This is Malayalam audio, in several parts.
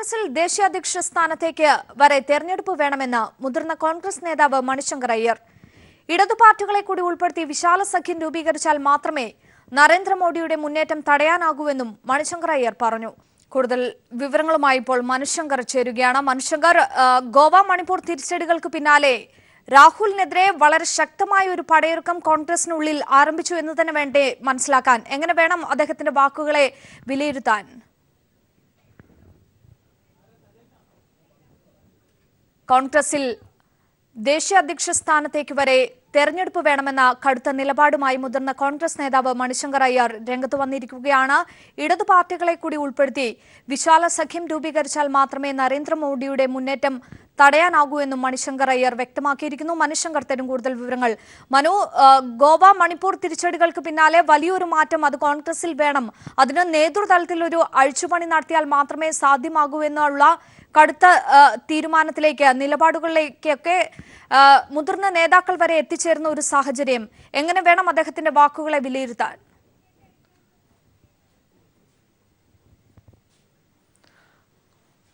കോൺഗ്രസിൽ ദേശീയ അധ്യക്ഷ സ്ഥാനത്തേക്ക് വരെ തെരഞ്ഞെടുപ്പ് വേണമെന്ന് മുതിർന്ന കോൺഗ്രസ് നേതാവ് മണിശങ്കർ അയ്യർ. ഇടതു പാർട്ടികളെ കൂടി ഉൾപ്പെടുത്തി വിശാല സഖ്യം രൂപീകരിച്ചാൽ മാത്രമേ നരേന്ദ്രമോദിയുടെ മുന്നേറ്റം തടയാനാകൂവെന്നും മണിശങ്കർ അയ്യർ പറഞ്ഞു. കൂടുതൽ വിവരങ്ങളുമായി ഇപ്പോൾ മണിശങ്കർ ചേരുകയാണ്. മണിശങ്കർ, ഗോവ മണിപ്പൂർ തിരിച്ചടികൾക്ക് പിന്നാലെ രാഹുലിനെതിരെ വളരെ ശക്തമായ ഒരു പടയൊരുക്കം കോൺഗ്രസിനുള്ളിൽ ആരംഭിച്ചു എന്ന് തന്നെ വേണ്ടേ മനസ്സിലാക്കാൻ? എങ്ങനെ വേണം അദ്ദേഹത്തിന്റെ വാക്കുകളെ വിലയിരുത്താൻ? കോൺഗ്രസിൽ ദേശീയ അധ്യക്ഷ സ്ഥാനത്തേക്ക് വരെ തെരഞ്ഞെടുപ്പ് വേണമെന്ന കടുത്ത നിലപാടുമായി മുതിർന്ന കോൺഗ്രസ് നേതാവ് മണിശങ്കർ അയ്യർ രംഗത്ത് വന്നിരിക്കുകയാണ്. ഇടതു പാർട്ടികളെ കൂടി ഉൾപ്പെടുത്തി വിശാല സഖ്യം രൂപീകരിച്ചാൽ മാത്രമേ നരേന്ദ്രമോദിയുടെ മുന്നേറ്റം തടയാനാകൂ എന്നും മണിശങ്കർ അയ്യർ വ്യക്തമാക്കിയിരിക്കുന്നു. മണിശങ്കർ തരും കൂടുതൽ വിവരങ്ങൾ. മനു, ഗോവ മണിപ്പൂർ തിരിച്ചടികൾക്ക് പിന്നാലെ വലിയൊരു മാറ്റം അത് കോൺഗ്രസിൽ വേണം, അതിന് നേതൃതലത്തിൽ ഒരു അഴിച്ചുപണി നടത്തിയാൽ മാത്രമേ സാധ്യമാകൂ എന്നുള്ള കടുത്ത തീരുമാനത്തിലേക്ക്, നിലപാടുകളിലേക്കൊക്കെ മുതിർന്ന നേതാക്കൾ വരെ എത്തിച്ചേർന്ന ഒരു സാഹചര്യം. എങ്ങനെ വേണം അദ്ദേഹത്തിന്റെ വാക്കുകളെ വിലയിരുത്താൻ?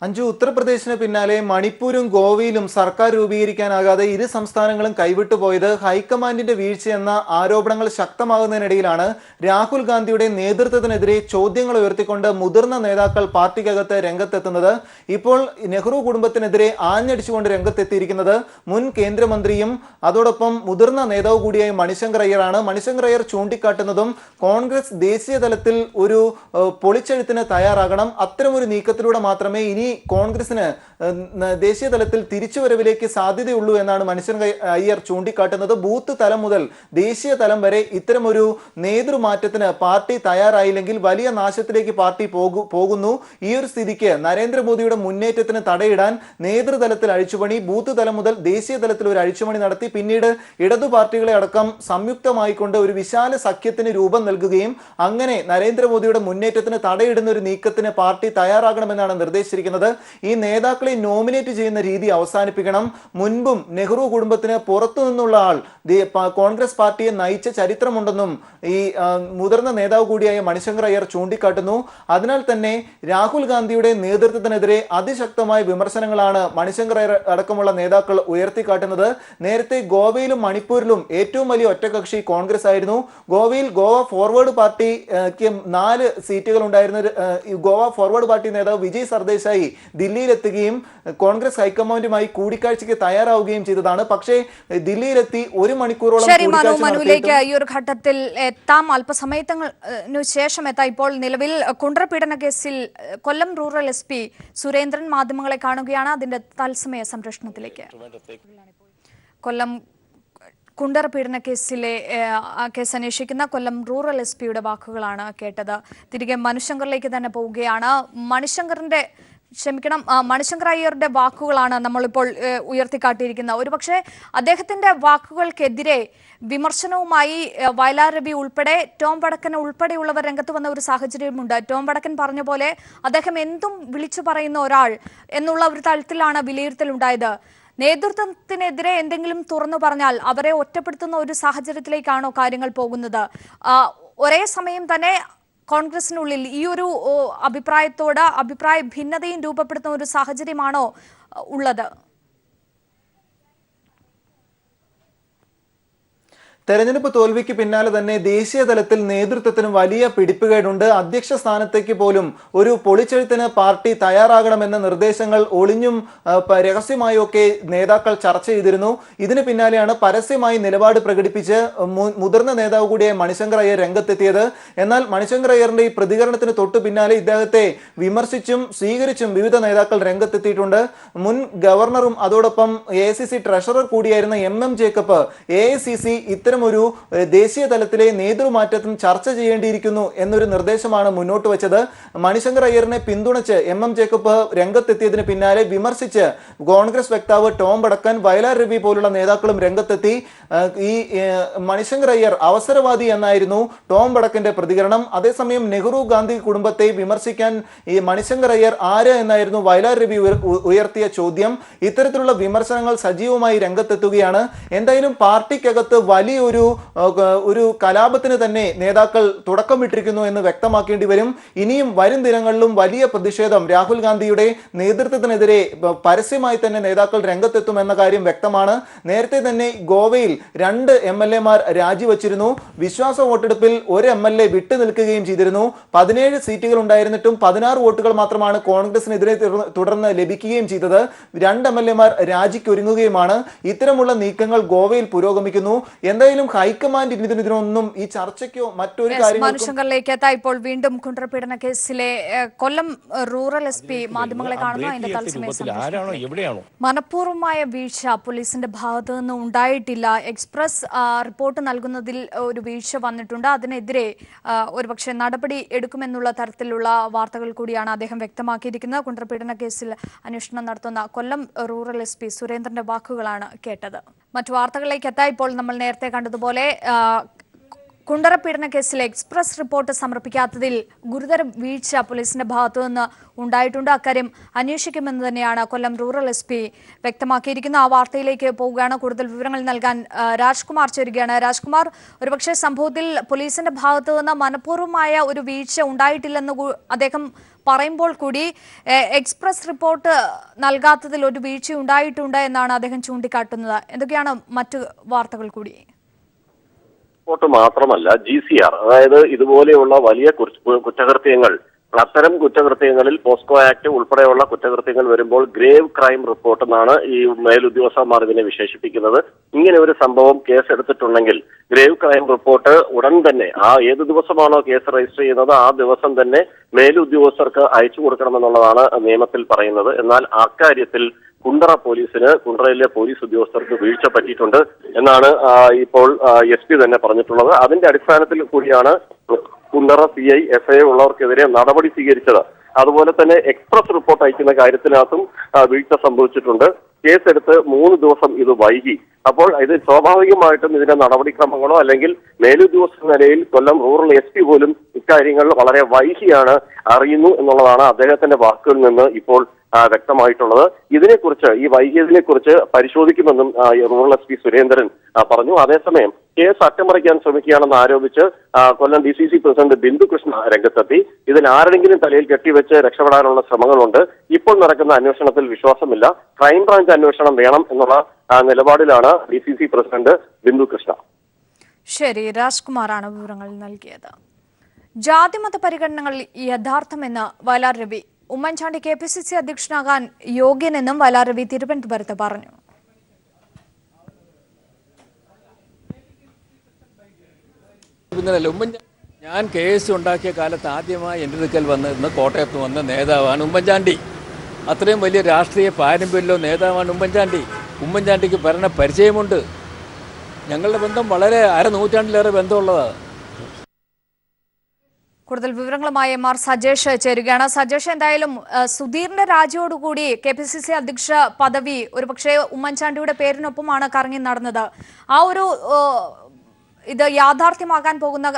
അഞ്ജു, ഉത്തർപ്രദേശിന് പിന്നാലെ മണിപ്പൂരും ഗോവയിലും സർക്കാർ രൂപീകരിക്കാനാകാതെ ഇരു സംസ്ഥാനങ്ങളും കൈവിട്ടുപോയത് ഹൈക്കമാൻഡിന്റെ വീഴ്ചയെന്ന ആരോപണങ്ങൾ ശക്തമാകുന്നതിനിടയിലാണ് രാഹുൽ ഗാന്ധിയുടെ നേതൃത്വത്തിനെതിരെ ചോദ്യങ്ങൾ ഉയർത്തിക്കൊണ്ട് മുതിർന്ന നേതാക്കൾ പാർട്ടിക്കകത്ത് രംഗത്തെത്തുന്നത്. ഇപ്പോൾ നെഹ്റു കുടുംബത്തിനെതിരെ ആഞ്ഞടിച്ചുകൊണ്ട് രംഗത്തെത്തിയിരിക്കുന്നത് മുൻ കേന്ദ്രമന്ത്രിയും അതോടൊപ്പം മുതിർന്ന നേതാവ് കൂടിയായ മണിശങ്കർ അയ്യറാണ്. മണിശങ്കർ അയ്യർ ചൂണ്ടിക്കാട്ടുന്നതും കോൺഗ്രസ് ദേശീയ തലത്തിൽ ഒരു പൊളിച്ചെഴുത്തിന് തയ്യാറാകണം, അത്തരമൊരു നീക്കത്തിലൂടെ മാത്രമേ ഇനി കോൺഗ്രസിന് ദേശീയ തലത്തിൽ തിരിച്ചുവരവിലേക്ക് സാധ്യതയുള്ളൂ എന്നാണ് മണിശങ്കർ അയ്യർ ചൂണ്ടിക്കാട്ടുന്നത്. ബൂത്ത് തലം മുതൽ ദേശീയ തലം വരെ ഇത്തരമൊരു നേതൃമാറ്റത്തിന് പാർട്ടി തയ്യാറായില്ലെങ്കിൽ വലിയ നാശത്തിലേക്ക് പാർട്ടി പോകുന്നു. ഈ ഒരു സ്ഥിതിക്ക് നരേന്ദ്രമോദിയുടെ മുന്നേറ്റത്തിന് തടയിടാൻ നേതൃതലത്തിൽ അഴിച്ചുപണി, ബൂത്ത് തലം മുതൽ ദേശീയ തലത്തിൽ ഒരു അഴിച്ചുപണി നടത്തി പിന്നീട് ഇടതു പാർട്ടികളെ അടക്കം സംയുക്തമായിക്കൊണ്ട് ഒരു വിശാല സഖ്യത്തിന് രൂപം നൽകുകയും അങ്ങനെ നരേന്ദ്രമോദിയുടെ മുന്നേറ്റത്തിന് തടയിടുന്ന ഒരു നീക്കത്തിന് പാർട്ടി തയ്യാറാകണമെന്നാണ് നിർദ്ദേശിച്ചിരിക്കുന്നത്. ഈ നേതാക്കളെ നോമിനേറ്റ് ചെയ്യുന്ന രീതി അവസാനിപ്പിക്കണം. മുൻപും നെഹ്റു കുടുംബത്തിന് പുറത്തു നിന്നുള്ള ആൾ കോൺഗ്രസ് പാർട്ടിയെ നയിച്ച ചരിത്രമുണ്ടെന്നും ഈ മുതിർന്ന നേതാവ് കൂടിയായ മണിശങ്കർ അയ്യർ ചൂണ്ടിക്കാട്ടുന്നു. അതിനാൽ തന്നെ രാഹുൽ ഗാന്ധിയുടെ നേതൃത്വത്തിനെതിരെ അതിശക്തമായ വിമർശനങ്ങളാണ് മണിശങ്കർ അയ്യർ അടക്കമുള്ള നേതാക്കൾ ഉയർത്തിക്കാട്ടുന്നത്. നേരത്തെ ഗോവയിലും മണിപ്പൂരിലും ഏറ്റവും വലിയ ഒറ്റകക്ഷി കോൺഗ്രസ് ആയിരുന്നു. ഗോവയിൽ ഗോവ ഫോർവേഡ് പാർട്ടിക്ക് 4 സീറ്റുകൾ ഉണ്ടായിരുന്ന ഗോവ ഫോർവേഡ് പാർട്ടി നേതാവ് വിജയ് സർദേശായി ദില്ലിയിലെത്തുകയും കോൺഗ്രസ് ഹൈക്കമാൻഡുമായി കൂടിക്കാഴ്ചയ്ക്ക് തയ്യാറാവുകയും ചെയ്തതാണ്. പക്ഷേ ദില്ലിയിലെത്തി 1 മണിക്കൂറോളം മനുവിലേക്ക് ഈ ഒരു ഘട്ടത്തിൽ എത്താം, അല്പസമയത്തിനു ശേഷം എത്താം. ഇപ്പോൾ നിലവിൽ കുണ്ടറ പീഡന കേസിൽ കൊല്ലം റൂറൽ SP സുരേന്ദ്രൻ മാധ്യമങ്ങളെ കാണുകയാണ്. അതിന്റെ തത്സമയ സംപ്രേഷണത്തിലേക്ക്. കൊല്ലം കുണ്ടറ പീഡന കേസിലെ കേസ് അന്വേഷിക്കുന്ന കൊല്ലം റൂറൽ SP-യുടെ വാക്കുകളാണ് കേട്ടത്. തിരികെ മണിശങ്കറിലേക്ക് തന്നെ പോവുകയാണ്. മണിശങ്കർ അയ്യരുടെ വാക്കുകളാണ് നമ്മളിപ്പോൾ ഉയർത്തിക്കാട്ടിയിരിക്കുന്നത്. ഒരുപക്ഷെ അദ്ദേഹത്തിന്റെ വാക്കുകൾക്കെതിരെ വിമർശനവുമായി വയലാർ രവി ഉൾപ്പെടെ ടോം വടക്കൻ ഉൾപ്പെടെയുള്ളവർ രംഗത്ത് വന്ന ഒരു സാഹചര്യമുണ്ട്. ടോം വടക്കൻ പറഞ്ഞ പോലെ അദ്ദേഹം എന്തും വിളിച്ചു പറയുന്ന ഒരാൾ എന്നുള്ള ഒരു തലത്തിലാണ് വിലയിരുത്തലുണ്ടായത്. നേതൃത്വത്തിനെതിരെ എന്തെങ്കിലും തുറന്നു പറഞ്ഞാൽ അവരെ ഒറ്റപ്പെടുത്തുന്ന ഒരു സാഹചര്യത്തിലേക്കാണോ കാര്യങ്ങൾ പോകുന്നത്? ഒരേ സമയം തന്നെ കോൺഗ്രസിനുള്ളിൽ ഈ ഒരു അഭിപ്രായ ഭിന്നതയും രൂപപ്പെടുത്തുന്ന ഒരു സാഹചര്യമാണോ ഉള്ളത്? തെരഞ്ഞെടുപ്പ് തോൽവിക്ക് പിന്നാലെ തന്നെ ദേശീയ തലത്തിൽ നേതൃത്വത്തിന് വലിയ പിടിപ്പുകേടുണ്ട്. അധ്യക്ഷ സ്ഥാനത്തേക്ക് പോലും ഒരു പൊളിച്ചെഴുത്തിന് പാർട്ടി തയ്യാറാകണമെന്ന നിർദ്ദേശങ്ങൾ ഒളിഞ്ഞും രഹസ്യമായും ഒക്കെ നേതാക്കൾ ചർച്ച ചെയ്തിരുന്നു. ഇതിന് പിന്നാലെയാണ് പരസ്യമായി നിലപാട് പ്രകടിപ്പിച്ച് മുതിർന്ന നേതാവ് കൂടിയായ മണിശങ്കർ അയ്യർ രംഗത്തെത്തിയത്. എന്നാൽ മണിശങ്കർ അയ്യറിന്റെ ഈ പ്രതികരണത്തിന് തൊട്ടു പിന്നാലെ ഇദ്ദേഹത്തെ വിമർശിച്ചും സ്വീകരിച്ചും വിവിധ നേതാക്കൾ രംഗത്തെത്തിയിട്ടുണ്ട്. മുൻ ഗവർണറും അതോടൊപ്പം AICC ട്രഷറർ കൂടിയായിരുന്ന MM ജേക്കബ് AICC ഇത്തരം ഒരു ദേശീയ തലത്തിലെ നേതൃമാറ്റത്തിന് ചർച്ച ചെയ്യേണ്ടിയിരിക്കുന്നു എന്നൊരു നിർദ്ദേശമാണ് മുന്നോട്ട് വെച്ചത്. മണിശങ്കർ അയ്യറിനെ പിന്തുണച്ച് MM ജേക്കബ് രംഗത്തെത്തിയതിന് പിന്നാലെ വിമർശിച്ച് കോൺഗ്രസ് വക്താവ് ടോം വടക്കൻ, വയലാർ രവി പോലുള്ള നേതാക്കളും രംഗത്തെത്തി. ഈ മണിശങ്കർ അയ്യർ അവസരവാദി എന്നായിരുന്നു ടോം വടക്കന്റെ പ്രതികരണം. അതേസമയം നെഹ്റു ഗാന്ധി കുടുംബത്തെ വിമർശിക്കാൻ ഈ മണിശങ്കർ അയ്യർ ആര് എന്നായിരുന്നു വയലാർ രവി ഉയർത്തിയ ചോദ്യം. ഇത്തരത്തിലുള്ള വിമർശനങ്ങൾ സജീവമായി രംഗത്തെത്തുകയാണ്. എന്തായാലും പാർട്ടിക്കകത്ത് വലിയ ഒരു കലാപത്തിന് തന്നെ നേതാക്കൾ തുടക്കമിട്ടിരിക്കുന്നു എന്ന് വ്യക്തമാക്കേണ്ടി വരും. ഇനിയും വരും ദിനങ്ങളിലും വലിയ പ്രതിഷേധം രാഹുൽ ഗാന്ധിയുടെ നേതൃത്വത്തിനെതിരെ പരസ്യമായി തന്നെ നേതാക്കൾ രംഗത്തെത്തുമെന്ന കാര്യം വ്യക്തമാണ്. നേരത്തെ തന്നെ ഗോവയിൽ 2 MLA-മാർ രാജിവച്ചിരുന്നു. വിശ്വാസ വോട്ടെടുപ്പിൽ ഒരു MLA വിട്ടു നിൽക്കുകയും ചെയ്തിരുന്നു. 17 സീറ്റുകൾ ഉണ്ടായിരുന്നിട്ടും 16 വോട്ടുകൾ മാത്രമാണ് കോൺഗ്രസിനെതിരെ തുടർന്ന് ലഭിക്കുകയും ചെയ്തത്. 2 MLA-മാർ രാജിക്കൊരുങ്ങുകയുമാണ്. ഇത്തരമുള്ള നീക്കങ്ങൾ ഗോവയിൽ പുരോഗമിക്കുന്നു. എന്തായാലും ഹൈക്കമാൻഡ് ഇതിനൊന്നും ഈ ചർച്ചയ്ക്കോ മറ്റൊരു മനുഷ്യങ്ങളിലേക്ക് എത്താം. ഇപ്പോൾ വീണ്ടും കുണ്ടറപീഡന കേസിലെ കൊല്ലം റൂറൽ SP മാധ്യമങ്ങളെ കാണുന്നു. അതിന്റെ തത്സമയം മനഃപൂർവമായ വീഴ്ച പോലീസിന്റെ ഭാഗത്തു നിന്ന് ഉണ്ടായിട്ടില്ല. എക്സ്പ്രസ് റിപ്പോർട്ട് നൽകുന്നതിൽ ഒരു വീഴ്ച വന്നിട്ടുണ്ട്. അതിനെതിരെ ഒരുപക്ഷെ നടപടി എടുക്കുമെന്നുള്ള തരത്തിലുള്ള വാർത്തകൾ കൂടിയാണ് അദ്ദേഹം വ്യക്തമാക്കിയിരിക്കുന്നത്. കുണ്ടറപീഡന കേസിൽ അന്വേഷണം നടത്തുന്ന കൊല്ലം റൂറൽ SP സുരേന്ദ്രന്റെ വാക്കുകളാണ് കേട്ടത്. മറ്റു വാർത്തകളിലേക്ക് എത്താം. ഇപ്പോൾ നമ്മൾ നേരത്തെ കണ്ടതുപോലെ കുണ്ടറപീഡന കേസിലെ എക്സ്പ്രസ് റിപ്പോർട്ട് സമർപ്പിക്കാത്തതിൽ ഗുരുതര വീഴ്ച പോലീസിന്റെ ഭാഗത്തുനിന്ന് ഉണ്ടായിട്ടുണ്ട്. അക്കാര്യം അന്വേഷിക്കുമെന്ന് തന്നെയാണ് കൊല്ലം റൂറൽ SP വ്യക്തമാക്കിയിരിക്കുന്നത്. ആ വാർത്തയിലേക്ക് പോവുകയാണ്. കൂടുതൽ വിവരങ്ങൾ നൽകാൻ രാജ്കുമാർ ചേരുകയാണ്. രാജ്കുമാർ, ഒരുപക്ഷെ സംഭവത്തിൽ പോലീസിന്റെ ഭാഗത്തുനിന്ന് മനഃപൂർവ്വമായ ഒരു വീഴ്ച ഉണ്ടായിട്ടില്ലെന്ന് അദ്ദേഹം പറയുമ്പോൾ കൂടി എക്സ്പ്രസ് റിപ്പോർട്ട് നൽകാത്തതിൽ ഒരു വീഴ്ച ഉണ്ടായിട്ടുണ്ട് എന്നാണ് അദ്ദേഹം ചൂണ്ടിക്കാട്ടുന്നത്. എന്തൊക്കെയാണ് മറ്റു വാർത്തകൾ കൂടി? റിപ്പോർട്ട് മാത്രമല്ല, GCR, അതായത് ഇതുപോലെയുള്ള വലിയ കുറ്റകൃത്യങ്ങൾ, അത്തരം കുറ്റകൃത്യങ്ങളിൽ പോസ്കോ ആക്ട് ഉൾപ്പെടെയുള്ള കുറ്റകൃത്യങ്ങൾ വരുമ്പോൾ ഗ്രേവ് ക്രൈം റിപ്പോർട്ട് എന്നാണ് ഈ മേലുദ്യോഗസ്ഥന്മാർ ഇതിനെ വിശേഷിപ്പിക്കുന്നത്. ഇങ്ങനെ ഒരു സംഭവം കേസെടുത്തിട്ടുണ്ടെങ്കിൽ ഗ്രേവ് ക്രൈം റിപ്പോർട്ട് ഉടൻ തന്നെ ഏത് ദിവസമാണോ കേസ് രജിസ്റ്റർ ചെയ്യുന്നത് ആ ദിവസം തന്നെ മേലുദ്യോഗസ്ഥർക്ക് അയച്ചു കൊടുക്കണമെന്നുള്ളതാണ് നിയമത്തിൽ പറയുന്നത്. എന്നാൽ അക്കാര്യത്തിൽ കുണ്ടറയിലെ പോലീസ് ഉദ്യോഗസ്ഥർക്ക് വീഴ്ച പറ്റിയിട്ടുണ്ട് എന്നാണ് ഇപ്പോൾ SP തന്നെ പറഞ്ഞിട്ടുള്ളത്. അതിന്റെ അടിസ്ഥാനത്തിൽ കൂടിയാണ് കുണ്ടറ CI SI ഉള്ളവർക്കെതിരെ നടപടി സ്വീകരിച്ചത്. അതുപോലെ തന്നെ എക്സ്പ്രസ് റിപ്പോർട്ട് അയക്കുന്ന കാര്യത്തിനകത്തും വീഴ്ച സംഭവിച്ചിട്ടുണ്ട്. കേസെടുത്ത് 3 ദിവസം ഇത് വൈകി. അപ്പോൾ ഇത് സ്വാഭാവികമായിട്ടും ഇതിന്റെ നടപടിക്രമങ്ങളോ അല്ലെങ്കിൽ മേലുദ്യോഗസ്ഥ നിലയിൽ കൊല്ലം റൂറൽ SP പോലും ഇക്കാര്യങ്ങൾ വളരെ വൈകിയാണ് അറിയുന്നു എന്നുള്ളതാണ് അദ്ദേഹത്തിന്റെ വാക്കുകളിൽ നിന്ന് ഇപ്പോൾ വ്യക്തമായിട്ടുള്ളത്. ഇതിനെക്കുറിച്ച്, ഈ വൈകിയതിനെ കുറിച്ച് പരിശോധിക്കുമെന്നും റൂറൽ SP സുരേന്ദ്രൻ പറഞ്ഞു. അതേസമയം കേസ് അട്ടിമറിക്കാൻ ശ്രമിക്കുകയാണെന്ന് ആരോപിച്ച് കൊല്ലം DCC പ്രസിഡന്റ് ബിന്ദുകൃഷ്ണ രംഗത്തെത്തി. ഇതിൽ ആരുടെങ്കിലും തലയിൽ കെട്ടിവെച്ച് രക്ഷപ്പെടാനുള്ള ശ്രമങ്ങളുണ്ട്. ഇപ്പോൾ നടക്കുന്ന അന്വേഷണത്തിൽ വിശ്വാസമില്ല. ക്രൈംബ്രാഞ്ച് അന്വേഷണം വേണം എന്നുള്ള നിലപാടിലാണ് DCC പ്രസിഡന്റ് ബിന്ദുകൃഷ്ണ. ശരി, രാജ്കുമാറാണ് വിവരങ്ങൾ നൽകിയത്. ജാതിമത പരിഗണനകൾ യഥാർത്ഥമെന്ന് വയലാർ രവി. ഉമ്മൻചാണ്ടി KPCC അധ്യക്ഷനാകാൻ യോഗ്യനെന്നും വയലാർ രവി തിരുവനന്തപുരത്ത് പറഞ്ഞു. ഞാൻ കേസ് ഉണ്ടാക്കിയ കാലത്ത് ആദ്യമായി എൻ്റെ അടുക്കൽ വന്നിരുന്ന കോട്ടയത്ത് വന്ന നേതാവാണ് ഉമ്മൻചാണ്ടി. അത്രയും വലിയ രാഷ്ട്രീയ പാരമ്പര്യമല്ലോ നേതാവാണ് ഉമ്മൻചാണ്ടി. ഉമ്മൻചാണ്ടിക്ക് ഭരണ പരിചയമുണ്ട്. ഞങ്ങളുടെ ബന്ധം വളരെ അരനൂറ്റാണ്ടിലേറെ ബന്ധമുള്ളതാണ്. കൂടുതൽ വിവരങ്ങളുമായി MR സജേഷ് ചേരുകയാണ്. സജേഷ്, എന്തായാലും സുധീറിന്റെ രാജിയോടുകൂടി KPCC അധ്യക്ഷ പദവി ഒരുപക്ഷെ ഉമ്മൻചാണ്ടിയുടെ പേരിനൊപ്പമാണ് കറങ്ങി നടന്നത്. ഇത് യാഥാർത്ഥ്യമാകാൻ പോകുന്ന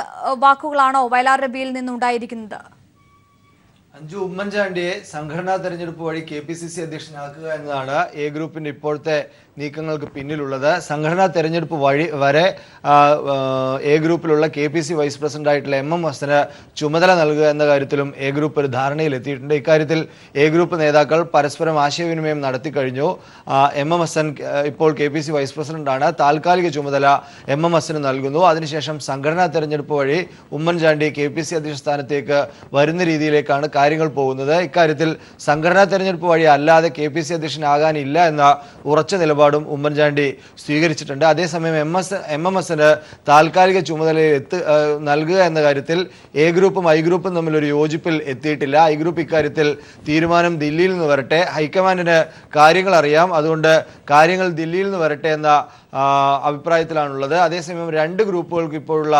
വാക്കുകളാണോ വയലാർ രവിയിൽ നിന്നുണ്ടായിരിക്കുന്നത്? അഞ്ജു, ഉമ്മൻചാണ്ടിയെ സംഘടനാ തെരഞ്ഞെടുപ്പ് വഴി KPCC അധ്യക്ഷനാക്കുക എന്നതാണ് A ഗ്രൂപ്പിന്റെ ഇപ്പോഴത്തെ നീക്കങ്ങൾക്ക് പിന്നിലുള്ളത്. സംഘടനാ തെരഞ്ഞെടുപ്പ് വരെ A ഗ്രൂപ്പിലുള്ള KPC വൈസ് പ്രസിഡന്റ് ആയിട്ടുള്ള MM ഹസന് ചുമതല നൽകുക എന്ന കാര്യത്തിലും A ഗ്രൂപ്പ് ഒരു ധാരണയിൽ എത്തിയിട്ടുണ്ട്. ഇക്കാര്യത്തിൽ A ഗ്രൂപ്പ് നേതാക്കൾ പരസ്പരം ആശയവിനിമയം നടത്തി കഴിഞ്ഞു. MM ഹസൻ ഇപ്പോൾ KPC വൈസ് പ്രസിഡന്റാണ്. താൽക്കാലിക ചുമതല MM ഹസന് നൽകുന്നു. അതിനുശേഷം സംഘടനാ തെരഞ്ഞെടുപ്പ് വഴി ഉമ്മൻചാണ്ടി KPC അധ്യക്ഷ സ്ഥാനത്തേക്ക് വരുന്ന രീതിയിലേക്കാണ് കാര്യങ്ങൾ പോകുന്നത്. ഇക്കാര്യത്തിൽ സംഘടനാ തെരഞ്ഞെടുപ്പ് വഴി അല്ലാതെ KPC അധ്യക്ഷനാകാനില്ല എന്ന ഉറച്ച നിലപാടും ഉമ്മൻചാണ്ടി സ്വീകരിച്ചിട്ടുണ്ട്. അതേസമയം MM ഹസന് താൽക്കാലിക ചുമതല നൽകുക എന്ന കാര്യത്തിൽ A ഗ്രൂപ്പും I ഗ്രൂപ്പും തമ്മിൽ ഒരു യോജിപ്പിൽ എത്തിയിട്ടില്ല. I ഗ്രൂപ്പ് ഇക്കാര്യത്തിൽ തീരുമാനം ദില്ലിയിൽ നിന്ന് വരട്ടെ, ഹൈക്കമാൻഡിന് കാര്യങ്ങൾ അറിയാം, അതുകൊണ്ട് കാര്യങ്ങൾ ദില്ലിയിൽ നിന്ന് വരട്ടെ എന്ന അഭിപ്രായത്തിലാണുള്ളത്. അതേസമയം 2 ഗ്രൂപ്പുകൾക്ക് ഇപ്പോഴുള്ള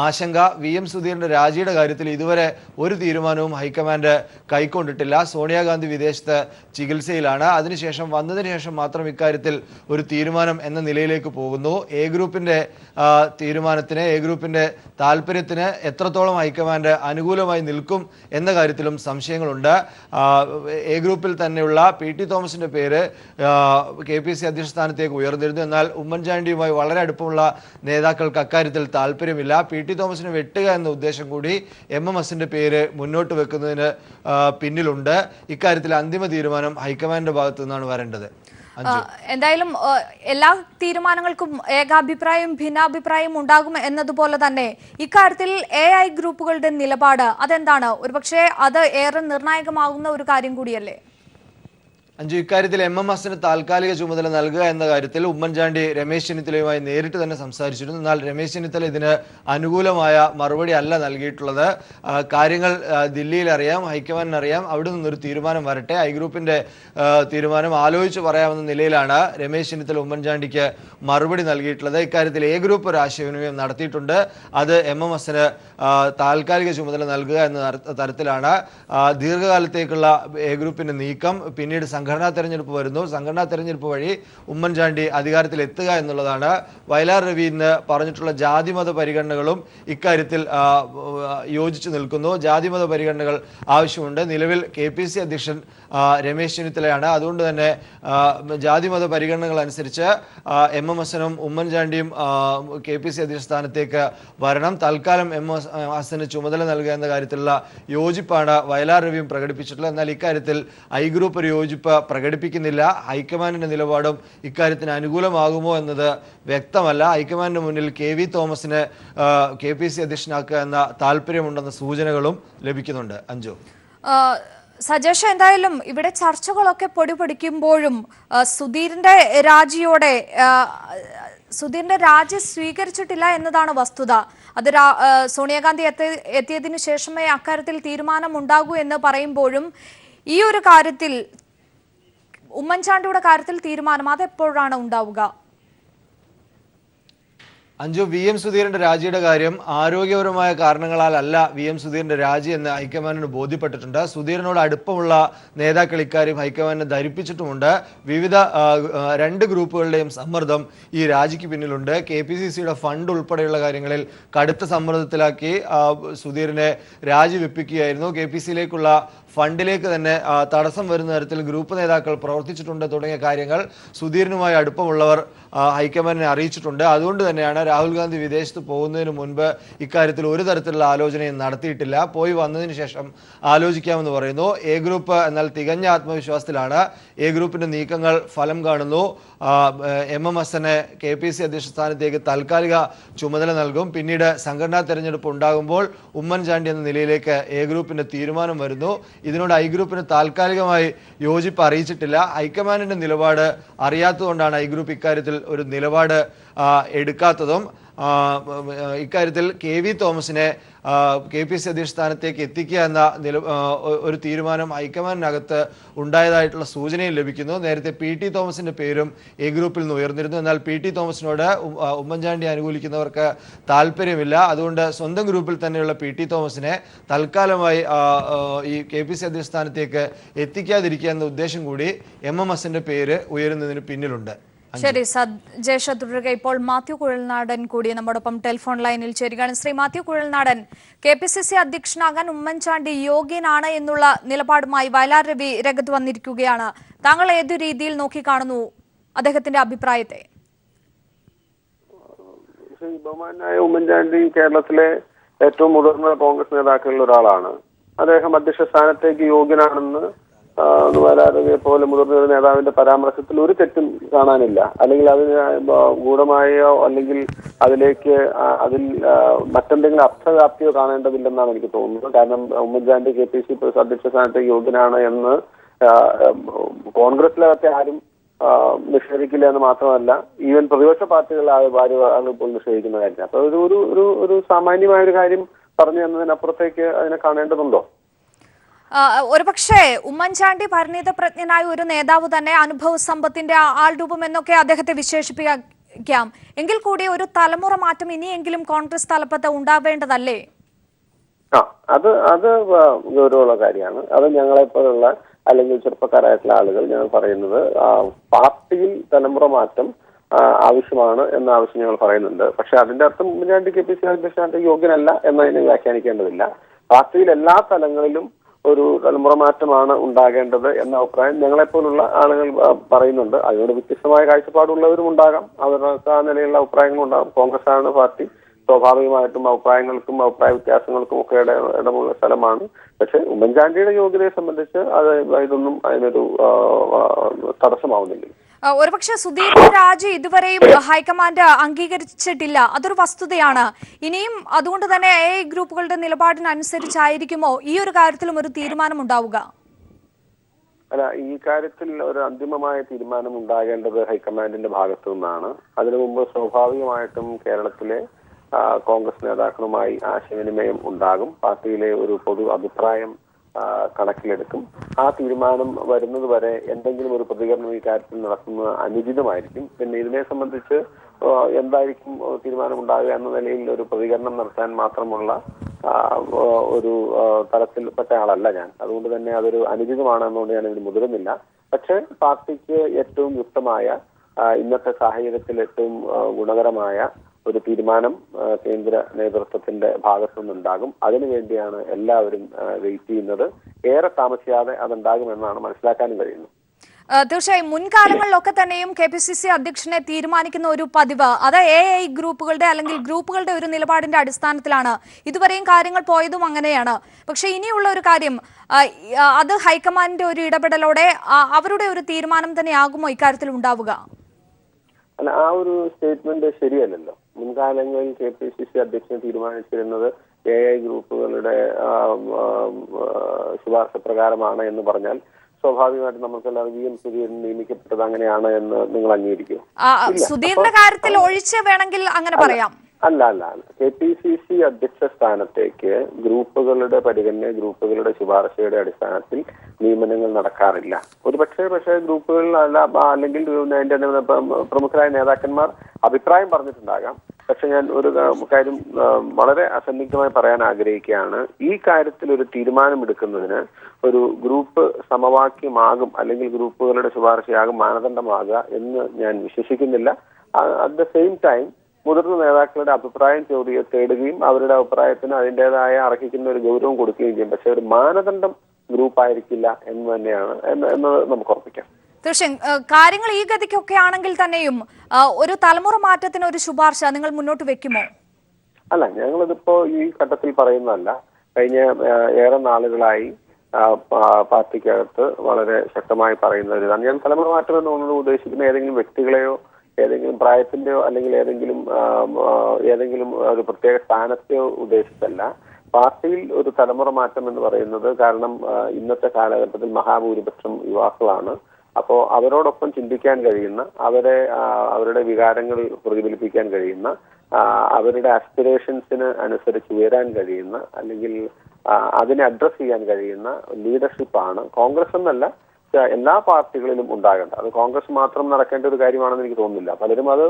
ആശങ്ക VM സുധീറിന്റെ രാജിയുടെ കാര്യത്തിൽ ഇതുവരെ ഒരു തീരുമാനവും ഹൈക്കമാൻഡ് ഹൈക്കമാൻഡ് കൈക്കൊണ്ടിട്ടില്ല. സോണിയാഗാന്ധി വിദേശത്ത് ചികിത്സയിലാണ്. അതിനുശേഷം വന്നതിന് ശേഷം മാത്രം ഇക്കാര്യത്തിൽ ഒരു തീരുമാനം എന്ന നിലയിലേക്ക് പോകുന്നു. എ ഗ്രൂപ്പിന്റെ തീരുമാനത്തിന്, എ ഗ്രൂപ്പിന്റെ താല്പര്യത്തിന് എത്രത്തോളം ഹൈക്കമാൻഡ് അനുകൂലമായി നിൽക്കും എന്ന കാര്യത്തിലും സംശയങ്ങളുണ്ട്. എ ഗ്രൂപ്പിൽ തന്നെയുള്ള പി.ടി. തോമസിന്റെ പേര് KPCC അധ്യക്ഷ സ്ഥാനത്തേക്ക് ഉയർന്നിരുന്നു. എന്നാൽ ഉമ്മൻചാണ്ടിയുമായി വളരെ അടുപ്പമുള്ള നേതാക്കൾക്ക് അക്കാര്യത്തിൽ താല്പര്യമില്ല. പി.ടി. തോമസിനെ വെട്ടുക എന്ന ഉദ്ദേശം കൂടി MMSന്റെ പേര് മുന്നോട്ട് വെക്കുന്നതിന് പിന്നിലുണ്ട്. ഇക്കാര്യത്തിൽ അന്തിമ തീരുമാനം ഹൈക്കമാൻഡിന്റെ ഭാഗത്തു നിന്നാണ് വരേണ്ടത്. എന്തായാലും എല്ലാ തീരുമാനങ്ങൾക്കും ഏകാഭിപ്രായം ഭിന്നാഭിപ്രായം ഉണ്ടാകും എന്നതുപോലെ തന്നെ ഇക്കാര്യത്തിൽ AI ഗ്രൂപ്പുകളുടെ നിലപാട് അതെന്താണ്? ഒരുപക്ഷെ അത് ഏറെ നിർണായകമാകുന്ന ഒരു കാര്യം കൂടിയല്ലേ? അഞ്ചു, ഇക്കാര്യത്തിൽ MMSന് താൽക്കാലിക ചുമതല നൽകുക എന്ന കാര്യത്തിൽ ഉമ്മൻചാണ്ടി രമേശ് ചെന്നിത്തലയുമായി നേരിട്ട് തന്നെ സംസാരിച്ചിരുന്നു. എന്നാൽ രമേശ് ചെന്നിത്തല ഇതിന് അനുകൂലമായ മറുപടി അല്ല നൽകിയിട്ടുള്ളത്. കാര്യങ്ങൾ ദില്ലിയിൽ അറിയാം, ഹൈക്കമാൻഡിന് അറിയാം, അവിടെ നിന്നൊരു തീരുമാനം വരട്ടെ, ഐ ഗ്രൂപ്പിന്റെ തീരുമാനം ആലോചിച്ച് പറയാമെന്ന നിലയിലാണ് രമേശ് ചെന്നിത്തല ഉമ്മൻചാണ്ടിക്ക് മറുപടി നൽകിയിട്ടുള്ളത്. ഇക്കാര്യത്തിൽ എ ഗ്രൂപ്പ് ഒരു ആശയവിനിമയം നടത്തിയിട്ടുണ്ട്. അത് MMSന് താൽക്കാലിക ചുമതല നൽകുക എന്ന തരത്തിലാണ്. ദീർഘകാലത്തേക്കുള്ള എ ഗ്രൂപ്പിന്റെ നീക്കം, പിന്നീട് സംഘടനാ തെരഞ്ഞെടുപ്പ് വരുന്നു. സംഘടനാ തെരഞ്ഞെടുപ്പ് വഴി ഉമ്മൻചാണ്ടി അധികാരത്തിൽ എത്തുക എന്നുള്ളതാണ്. വയലാർ രവി ഇന്ന് പറഞ്ഞിട്ടുള്ള ജാതിമത പരിഗണനകളും ഇക്കാര്യത്തിൽ യോജിച്ചു നിൽക്കുന്നു. ജാതിമത പരിഗണനകൾ ആവശ്യമുണ്ട്. നിലവിൽ KPCC അധ്യക്ഷൻ രമേശ് ചെന്നിത്തലയാണ്. അതുകൊണ്ട് തന്നെ ജാതിമത പരിഗണനകൾ അനുസരിച്ച് MMSനും ഉമ്മൻചാണ്ടിയും KPCC അധ്യക്ഷ സ്ഥാനത്തേക്ക് വരണം. തൽക്കാലം MMSന് ചുമതല നൽകുക എന്ന കാര്യത്തിലുള്ള യോജിപ്പാണ് വയലാർ രവിയും പ്രകടിപ്പിച്ചിട്ടുള്ളത്. എന്നാൽ ഇക്കാര്യത്തിൽ ഐ ഗ്രൂപ്പ് ഒരു യോജിപ്പ് പ്രകടിപ്പിക്കുന്നില്ല. ഹൈക്കമാൻഡിന്റെ നിലപാടും ഇക്കാര്യത്തിന് അനുകൂലമാകുമോ എന്നത് വ്യക്തമല്ല. ഹൈക്കമാൻഡിന് മുന്നിൽ KV തോമസിനെ KPCC അധ്യക്ഷനാക്കുക എന്ന താല്പര്യമുണ്ടെന്ന സൂചനകളും ലഭിക്കുന്നുണ്ട്. അഞ്ജു, സജേഷ്, എന്തായാലും ഇവിടെ ചർച്ചകളൊക്കെ പൊടിപൊടിക്കുമ്പോഴും സുധീറിന്റെ രാജി സ്വീകരിച്ചിട്ടില്ല എന്നതാണ് വസ്തുത. അത് സോണിയാഗാന്ധി എത്തിയതിനു ശേഷമേ അക്കാര്യത്തിൽ തീരുമാനം ഉണ്ടാകൂ എന്ന് പറയുമ്പോഴും ഈ ഒരു കാര്യത്തിൽ ഉമ്മൻചാണ്ടിയുടെ കാര്യത്തിൽ തീരുമാനം അതെപ്പോഴാണ് ഉണ്ടാവുക? അഞ്ജു, VM സുധീറിന്റെ രാജിയുടെ കാര്യം ആരോഗ്യപരമായ കാരണങ്ങളാലല്ല VM സുധീറിന്റെ രാജി എന്ന് ഹൈക്കമാൻഡിന് ബോധ്യപ്പെട്ടിട്ടുണ്ട്. സുധീറിനോട് അടുപ്പമുള്ള നേതാക്കൾ ഇക്കാര്യം ഹൈക്കമാൻഡിനെ ധരിപ്പിച്ചിട്ടുമുണ്ട്. വിവിധ രണ്ട് ഗ്രൂപ്പുകളുടെയും സമ്മർദ്ദം ഈ രാജിക്ക് പിന്നിലുണ്ട്. KPCCയുടെ ഫണ്ട് ഉൾപ്പെടെയുള്ള കാര്യങ്ങളിൽ കടുത്ത സമ്മർദ്ദത്തിലാക്കി സുധീറിനെ രാജിവെപ്പിക്കുകയായിരുന്നു. KPCCയിലേക്കുള്ള ഫണ്ടിലേക്ക് തന്നെ തടസ്സം വരുന്ന തരത്തിൽ ഗ്രൂപ്പ് നേതാക്കൾ പ്രവർത്തിച്ചിട്ടുണ്ട് തുടങ്ങിയ കാര്യങ്ങൾ സുധീറിനുമായി അടുപ്പമുള്ളവർ ഹൈക്കമാൻഡിനെ അറിയിച്ചിട്ടുണ്ട്. അതുകൊണ്ട് തന്നെയാണ് രാഹുൽ ഗാന്ധി വിദേശത്ത് പോകുന്നതിന് മുൻപ് ഇക്കാര്യത്തിൽ ഒരു തരത്തിലുള്ള ആലോചനയും നടത്തിയിട്ടില്ല. പോയി വന്നതിന് ശേഷം ആലോചിക്കാമെന്ന് പറയുന്നു. എ ഗ്രൂപ്പ് എന്നാൽ തികഞ്ഞ ആത്മവിശ്വാസത്തിലാണ്. എ ഗ്രൂപ്പിന്റെ നീക്കങ്ങൾ ഫലം കാണുന്നു. MMSനെ KPCC അധ്യക്ഷ സ്ഥാനത്തേക്ക് താൽക്കാലിക ചുമതല നൽകും. പിന്നീട് സംഘടനാ തെരഞ്ഞെടുപ്പ് ഉണ്ടാകുമ്പോൾ ഉമ്മൻചാണ്ടി എന്ന നിലയിലേക്ക് എ ഗ്രൂപ്പിന്റെ തീരുമാനം വരുന്നു. ഇതിനോട് ഐ ഗ്രൂപ്പിന് താൽക്കാലികമായി യോജിപ്പ് അറിയിച്ചിട്ടില്ല. ഹൈക്കമാൻഡിന്റെ നിലപാട് അറിയാത്തതുകൊണ്ടാണ് ഐ ഗ്രൂപ്പ് ഇക്കാര്യത്തിൽ ഒരു നിലപാട് എടുക്കാത്തതും. ഇക്കാര്യത്തിൽ KV തോമസിനെ KPCC അധ്യക്ഷ സ്ഥാനത്തേക്ക് എത്തിക്കുക എന്ന ഒരു തീരുമാനം ഹൈക്കമാൻഡിനകത്ത് ഉണ്ടായതായിട്ടുള്ള സൂചനയും ലഭിക്കുന്നു. നേരത്തെ PT തോമസിന്റെ പേരും എ ഗ്രൂപ്പിൽ നിന്ന് ഉയർന്നിരുന്നു. എന്നാൽ PT തോമസിനോട് ഉമ്മൻചാണ്ടി അനുകൂലിക്കുന്നവർക്ക് താല്പര്യമില്ല. അതുകൊണ്ട് സ്വന്തം ഗ്രൂപ്പിൽ തന്നെയുള്ള PT തോമസിനെ തൽക്കാലമായി ഈ KPCC അധ്യക്ഷ സ്ഥാനത്തേക്ക് എത്തിക്കാതിരിക്കുക എന്ന ഉദ്ദേശം കൂടി MMSന്റെ പേര് ഉയരുന്നതിന് പിന്നിലുണ്ട്. ശരി, സജേഷ് തുടരുക. ഇപ്പോൾ മാത്യു കുഴൽനാടൻ കൂടി നമ്മോടൊപ്പം ടെലിഫോൺ ലൈനിൽ ചേരുകയാണ്. ശ്രീ മാത്യു കുഴൽനാടൻ, KPCC അധ്യക്ഷനാകാൻ ഉമ്മൻചാണ്ടി യോഗ്യനാണ് എന്നുള്ള നിലപാടുമായി വയലാർ രവി രംഗത്ത് വന്നിരിക്കുകയാണ്. താങ്കൾ ഏതു രീതിയിൽ നോക്കിക്കാണുന്നു അദ്ദേഹത്തിന്റെ അഭിപ്രായത്തെ? ബഹുമാനായ ഉമ്മൻചാണ്ടി കേരളത്തിലെ ഏറ്റവും മുതിർന്ന കോൺഗ്രസ് നേതാക്കളിൽ ഒരാളാണ്. അദ്ദേഹം അധ്യക്ഷ സ്ഥാനത്തേക്ക് യോഗ്യനാണെന്ന് വയലാറിനെ പോലെ മുതിർന്ന ഒരു നേതാവിന്റെ പരാമർശത്തിൽ ഒരു തെറ്റും കാണാനില്ല. അല്ലെങ്കിൽ അതിന് ഗൂഢമായോ അല്ലെങ്കിൽ അതിൽ മറ്റെന്തെങ്കിലും അർത്ഥവ്യാപ്തിയോ കാണേണ്ടതില്ലെന്നാണ് എനിക്ക് തോന്നുന്നത്. കാരണം ഉമ്മൻചാണ്ടി KPCC അധ്യക്ഷ സ്ഥാനത്തേക്ക് യോഗ്യനാണ് എന്ന് കോൺഗ്രസിലൊക്കെ ആരും നിഷേധിക്കില്ല എന്ന് മാത്രമല്ല, ഈവൻ പ്രതിപക്ഷ പാർട്ടികളായ ഭാര്യകൾ ഇപ്പോൾ നിഷേധിക്കുന്ന കാര്യം. അപ്പൊ ഒരു സാമാന്യമായ ഒരു കാര്യം പറഞ്ഞു എന്നതിനപ്പുറത്തേക്ക് അതിനെ കാണേണ്ടതുണ്ടോ? ഒരുപക്ഷെ ഉമ്മൻചാണ്ടി പരിണിത പ്രജ്ഞനായ ഒരു നേതാവ് തന്നെ, അനുഭവ സമ്പത്തിന്റെ ആൾരൂപം എന്നൊക്കെ അദ്ദേഹത്തെ വിശേഷിപ്പിക്കാം. എങ്കിൽ കൂടി ഒരു തലമുറ മാറ്റം ഇനിയെങ്കിലും കോൺഗ്രസ് തലപ്പത്ത് ഉണ്ടാവേണ്ടതല്ലേ? അത് ഗൗരവമുള്ള കാര്യമാണ്. അത് ഞങ്ങളെപ്പോലുള്ള അല്ലെങ്കിൽ ചെറുപ്പക്കാരായിട്ടുള്ള ആളുകൾ ഞങ്ങൾ പറയുന്നത് പാർട്ടിയിൽ തലമുറ മാറ്റം ആവശ്യമാണ് എന്ന ആവശ്യം ഞങ്ങൾ പറയുന്നുണ്ട്. പക്ഷെ അതിന്റെ അർത്ഥം ഉമ്മൻചാണ്ടി KPCC അധ്യക്ഷനായിട്ട് യോഗ്യനല്ല എന്നതിനെ വ്യാഖ്യാനിക്കേണ്ടതില്ല. പാർട്ടിയിൽ എല്ലാ തലങ്ങളിലും ഒരു തലമുറ മാറ്റമാണ് ഉണ്ടാകേണ്ടത് എന്ന അഭിപ്രായം ഞങ്ങളെപ്പോലുള്ള ആളുകൾ പറയുന്നുണ്ട്. അതിനോട് വ്യത്യസ്തമായ കാഴ്ചപ്പാടുള്ളവരും ഉണ്ടാകാം, അവർക്ക് ആ നിലയിലുള്ള അഭിപ്രായങ്ങളും ഉണ്ടാകും. കോൺഗ്രസ് ആണ് പാർട്ടി, സ്വാഭാവികമായിട്ടും അഭിപ്രായങ്ങൾക്കും അഭിപ്രായ വ്യത്യാസങ്ങൾക്കും ഒക്കെ ഇടമുള്ള സ്ഥലമാണ്. പക്ഷെ ഉമ്മൻചാണ്ടിയുടെ യോഗ്യതയെ സംബന്ധിച്ച് ഇതൊന്നും അതിനൊരു തടസ്സമാവുന്നില്ല. ഒരുപക്ഷെ സുധീറിന്റെ രാജി ഇതുവരെയും ഹൈക്കമാൻഡ് അംഗീകരിച്ചിട്ടില്ല, അതൊരു വസ്തുതയാണ്. ഇനിയും അതുകൊണ്ട് തന്നെ ഗ്രൂപ്പുകളുടെ നിലപാടിനനുസരിച്ചായിരിക്കുമോ ഈ ഒരു കാര്യത്തിലും ഒരു തീരുമാനം ഉണ്ടാവുക? അല്ല, ഈ കാര്യത്തിൽ ഒരു അന്തിമമായ തീരുമാനം ഉണ്ടാകേണ്ടത് ഹൈക്കമാൻഡിന്റെ ഭാഗത്തു നിന്നാണ്. അതിനു മുമ്പ് സ്വാഭാവികമായിട്ടും കേരളത്തിലെ കോൺഗ്രസ് നേതാക്കളുമായി ആശയവിനിമയം ഉണ്ടാകും. പാർട്ടിയിലെ ഒരു പൊതു അഭിപ്രായം കണക്കിലെടുക്കും. ആ തീരുമാനം വരുന്നത് വരെ എന്തെങ്കിലും ഒരു പ്രതികരണം ഈ കാര്യത്തിൽ നടത്തുന്നത് അനുചിതമായിരിക്കും. പിന്നെ ഇതിനെ സംബന്ധിച്ച് എന്തായിരിക്കും തീരുമാനം ഉണ്ടാകുക എന്ന നിലയിൽ ഒരു പ്രതികരണം നടത്താൻ മാത്രമുള്ള ഒരു തലത്തിൽപ്പെട്ട ആളല്ല ഞാൻ. അതുകൊണ്ട് തന്നെ അതൊരു അനുചിതമാണെന്നുകൊണ്ട് ഞാൻ ഇതിന് മുതിരുന്നില്ല. പക്ഷെ പാർട്ടിക്ക് ഏറ്റവും യുക്തമായ, ഇന്നത്തെ സാഹചര്യത്തിൽ ഏറ്റവും ഗുണകരമായ ഒരു തീരുമാനം കേന്ദ്ര നേതൃത്വത്തിന്റെ ഭാഗത്തു നിന്നുണ്ടാകും. അതിനുവേണ്ടിയാണ് എല്ലാവരും വെയിറ്റ് ചെയ്യുന്നത്. ഏറെ താമസിയാതെ അതുണ്ടാകുമെന്നാണ് മനസ്സിലാക്കാനും കഴിയുന്നത്. തീർച്ചയായും മുൻകാലങ്ങളിലൊക്കെ തന്നെയും KPCC അധ്യക്ഷനെ തീരുമാനിക്കുന്ന ഒരു പതിവ് അത് ഗ്രൂപ്പുകളുടെ അല്ലെങ്കിൽ ഗ്രൂപ്പുകളുടെ ഒരു നിലപാടിന്റെ അടിസ്ഥാനത്തിലാണ് ഇതുവരെയും കാര്യങ്ങൾ പോയതും അങ്ങനെയാണ്. പക്ഷെ ഇനിയുള്ള ഒരു കാര്യം, അത് ഹൈക്കമാൻഡിന്റെ ഒരു ഇടപെടലോടെ അവരുടെ ഒരു തീരുമാനം തന്നെയാകുമോ ഇക്കാര്യത്തിൽ ഉണ്ടാവുക? അല്ല, ആ ഒരു സ്റ്റേറ്റ്മെന്റ് ശരിയല്ലല്ലോ. മുൻകാലങ്ങളിൽ KPCC അധ്യക്ഷനെ തീരുമാനിച്ചിരുന്നത് ഗ്രൂപ്പുകളുടെ ശുപാർശ പ്രകാരമാണ് എന്ന് പറഞ്ഞാൽ സ്വാഭാവികമായിട്ടും നമുക്കെല്ലാം സുധീരൻ നിയമിക്കപ്പെട്ടത് അങ്ങനെയാണ് എന്ന് നിങ്ങൾ അംഗീകരിക്കും? സുധീറിന്റെ കാര്യത്തിൽ ഒഴിച്ച് വേണമെങ്കിൽ അങ്ങനെ പറയാം. അല്ല, KPCC അധ്യക്ഷ സ്ഥാനത്തേക്ക് ഗ്രൂപ്പുകളുടെ പരിഗണന, ഗ്രൂപ്പുകളുടെ ശുപാർശയുടെ അടിസ്ഥാനത്തിൽ നിയമനങ്ങൾ നടക്കാറില്ല. പക്ഷേ ഗ്രൂപ്പുകളിൽ അല്ലെങ്കിൽ പ്രമുഖരായ നേതാക്കന്മാർ അഭിപ്രായം പറഞ്ഞിട്ടുണ്ടാകാം. പക്ഷെ ഞാൻ ഒരു കാര്യം വളരെ അസന്നിഗ്ധമായി പറയാൻ ആഗ്രഹിക്കുകയാണ്. ഈ കാര്യത്തിൽ ഒരു തീരുമാനമെടുക്കുന്നതിന് ഒരു ഗ്രൂപ്പ് സമവാക്യമാകും അല്ലെങ്കിൽ ഗ്രൂപ്പുകളുടെ ശുപാർശയാകും മാനദണ്ഡമാകുക എന്ന് ഞാൻ വിശ്വസിക്കുന്നില്ല. അറ്റ് ദ സെയിം ടൈം മുതിർന്ന നേതാക്കളുടെ അഭിപ്രായം തേടുകയും അവരുടെ അഭിപ്രായത്തിന് അതിൻ്റെതായ അർഹിക്കുന്ന ഒരു ഗൗരവം കൊടുക്കുകയും ചെയ്യും. പക്ഷെ ഒരു മാനദണ്ഡം ഗ്രൂപ്പ് ആയിരിക്കില്ല എന്ന് തന്നെയാണ് എന്നത് നമുക്ക് ഉറപ്പിക്കാം. തീർച്ചയായും കാര്യങ്ങൾ ഈ ഗതിക്കൊക്കെ ആണെങ്കിൽ തന്നെയും ഒരു തലമുറ മാറ്റത്തിന് ഒരു ശുപാർശ നിങ്ങൾ മുന്നോട്ട് വെക്കുമോ? അല്ല, ഞങ്ങളിതിപ്പോ ഈ ഘട്ടത്തിൽ പറയുന്നതല്ല. കഴിഞ്ഞ ഏറെ നാളുകളായി പാർട്ടിക്കകത്ത് വളരെ ശക്തമായി പറയുന്ന ഒരു ഇതാണ്. ഞാൻ തലമുറ മാറ്റം എന്നുള്ളത് ഉദ്ദേശിക്കുന്ന ഏതെങ്കിലും വ്യക്തികളെയോ ഏതെങ്കിലും പ്രായത്തിന്റെയോ അല്ലെങ്കിൽ ഏതെങ്കിലും ഒരു പ്രത്യേക സ്ഥാനത്തെയോ ഉദ്ദേശിച്ചല്ല. പാർട്ടിയിൽ ഒരു തലമുറ മാറ്റം എന്ന് പറയുന്നത് കാരണം ഇന്നത്തെ കാലഘട്ടത്തിൽ മഹാഭൂരിപക്ഷം യുവാക്കളാണ്. അപ്പോൾ അവരോടൊപ്പം ചിന്തിക്കാൻ കഴിയുന്ന, അവരുടെ വികാരങ്ങൾ പ്രതിഫലിപ്പിക്കാൻ കഴിയുന്ന, അവരുടെ ആസ്പിറേഷൻസിന് അനുസരിച്ച് ഉയരാൻ കഴിയുന്ന അല്ലെങ്കിൽ അതിനെ അഡ്രസ് ചെയ്യാൻ കഴിയുന്ന ലീഡർഷിപ്പാണ് കോൺഗ്രസ് എന്നല്ല എല്ലാ പാർട്ടികളിലും ഉണ്ടാകേണ്ടത്. അത് കോൺഗ്രസ് മാത്രം നടക്കേണ്ട ഒരു കാര്യമാണെന്ന് എനിക്ക് തോന്നുന്നില്ല. പലരും അത്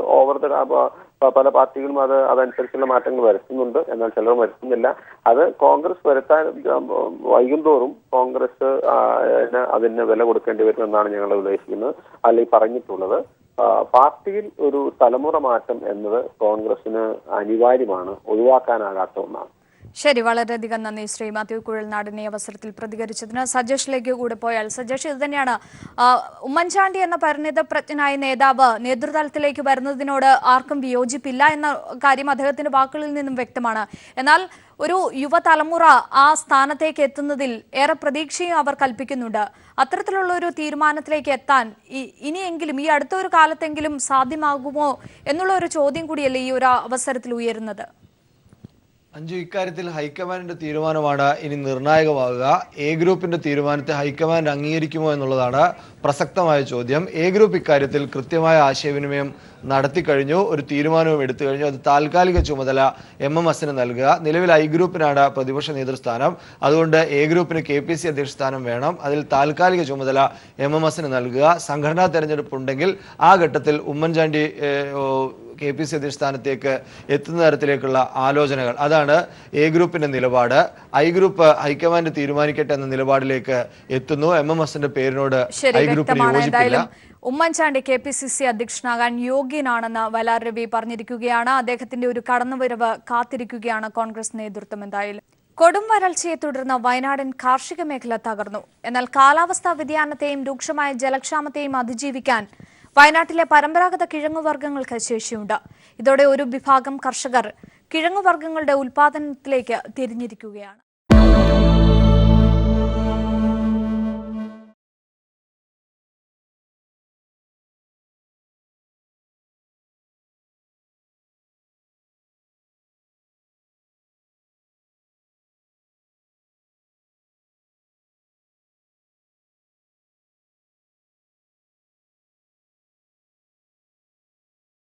പല പാർട്ടികളും അതനുസരിച്ചുള്ള മാറ്റങ്ങൾ വരുത്തുന്നുണ്ട്, എന്നാൽ ചിലർ വരുത്തുന്നില്ല. അത് കോൺഗ്രസ് വരുത്താൻ വൈകുന്തോറും കോൺഗ്രസ് അതിന് വില കൊടുക്കേണ്ടി വരുമെന്നാണ് ഞങ്ങൾ ഉദ്ദേശിക്കുന്നത്, അല്ലെങ്കിൽ പറഞ്ഞിട്ടുള്ളത്. പാർട്ടിയിൽ ഒരു തലമുറ മാറ്റം എന്നത് കോൺഗ്രസിന് അനിവാര്യമാണ്, ഒഴിവാക്കാനാകാത്ത ഒന്നാണ്. ശരി, വളരെയധികം നന്ദി ശ്രീ മാത്യു കുഴൽനാടൻ ഈ അവസരത്തിൽ പ്രതികരിച്ചതിന്. സജേഷിലേക്ക് കൂടെ പോയാൽ, സജേഷ്, ഇത് തന്നെയാണ് ഉമ്മൻചാണ്ടി എന്ന പരിണിതപ്രജ്ഞനായ നേതാവ് നേതൃതലത്തിലേക്ക് വരുന്നതിനോട് ആർക്കും വിയോജിപ്പില്ല എന്ന കാര്യം അദ്ദേഹത്തിന്റെ വാക്കുകളിൽ നിന്നും വ്യക്തമാണ്. എന്നാൽ ഒരു യുവതലമുറ ആ സ്ഥാനത്തേക്ക് എത്തുന്നതിൽ ഏറെ പ്രതീക്ഷയും അവർ കൽപ്പിക്കുന്നുണ്ട്. അത്തരത്തിലുള്ള ഒരു തീരുമാനത്തിലേക്ക് എത്താൻ ഇനിയെങ്കിലും ഈ അടുത്തൊരു കാലത്തെങ്കിലും സാധ്യമാകുമോ എന്നുള്ള ഒരു ചോദ്യം കൂടിയല്ലേ ഈ ഒരു അവസരത്തിൽ ഉയരുന്നത്? അഞ്ജു, ഇക്കാര്യത്തിൽ ഹൈക്കമാൻഡിന്റെ തീരുമാനമാണ് ഇനി നിർണായകമാകുക. ഗ്രൂപ്പിന്റെ തീരുമാനത്തെ ഹൈക്കമാൻഡ് അംഗീകരിക്കുമോ എന്നുള്ളതാണ് പ്രസക്തമായ ചോദ്യം. ഗ്രൂപ്പ് ഇക്കാര്യത്തിൽ കൃത്യമായ ആശയവിനിമയം നടത്തിക്കഴിഞ്ഞു, ഒരു തീരുമാനവും എടുത്തു കഴിഞ്ഞു. അത് താൽക്കാലിക ചുമതല MMSന് നൽകുക. നിലവിൽ ഗ്രൂപ്പിനാണ് പ്രതിപക്ഷ നേതൃസ്ഥാനം. അതുകൊണ്ട് ഗ്രൂപ്പിന് KPCC അധ്യക്ഷ സ്ഥാനം വേണം. അതിൽ താൽക്കാലിക ചുമതല MMSന് നൽകുക. സംഘടനാ തെരഞ്ഞെടുപ്പ് ഉണ്ടെങ്കിൽ ആ ഘട്ടത്തിൽ ഉമ്മൻചാണ്ടി KPCC അധ്യക്ഷ സ്ഥാനത്തേക്ക് എത്തുന്ന തരത്തിലേക്കുള്ള ആലോചനകൾ, അതാണ് എ ഗ്രൂപ്പിന്റെ നിലപാട്. ഐ ഗ്രൂപ്പ് ഹൈക്കമാൻഡ് തീരുമാനിക്കട്ടെ എന്ന നിലപാടിലേക്ക് എത്തുന്നു. MMSന്റെ പേരിനോട് ഐ ഗ്രൂപ്പിന് യോജിപ്പില്ല. ഉമ്മൻചാണ്ടി KPCC അധ്യക്ഷനാകാൻ യോഗ്യനാണെന്ന് വലാർ രവി പറഞ്ഞിരിക്കുകയാണ്. അദ്ദേഹത്തിന്റെ ഒരു കടന്നുവരവ് കാത്തിരിക്കുകയാണ് കോൺഗ്രസ് നേതൃത്വം. എന്തായാലും കൊടും വരൾച്ചയെ തുടർന്ന് വയനാടൻ കാർഷിക മേഖല തകർന്നു. എന്നാൽ കാലാവസ്ഥാ വ്യതിയാനത്തെയും രൂക്ഷമായ ജലക്ഷാമത്തെയും അതിജീവിക്കാൻ വയനാട്ടിലെ പരമ്പരാഗത കിഴങ്ങുവർഗ്ഗങ്ങൾക്ക് ശേഷിയുണ്ട്. ഇതോടെ ഒരു വിഭാഗം കർഷകർ കിഴങ്ങുവർഗ്ഗങ്ങളുടെ ഉൽപാദനത്തിലേക്ക് തിരിഞ്ഞിരിക്കുകയാണ്.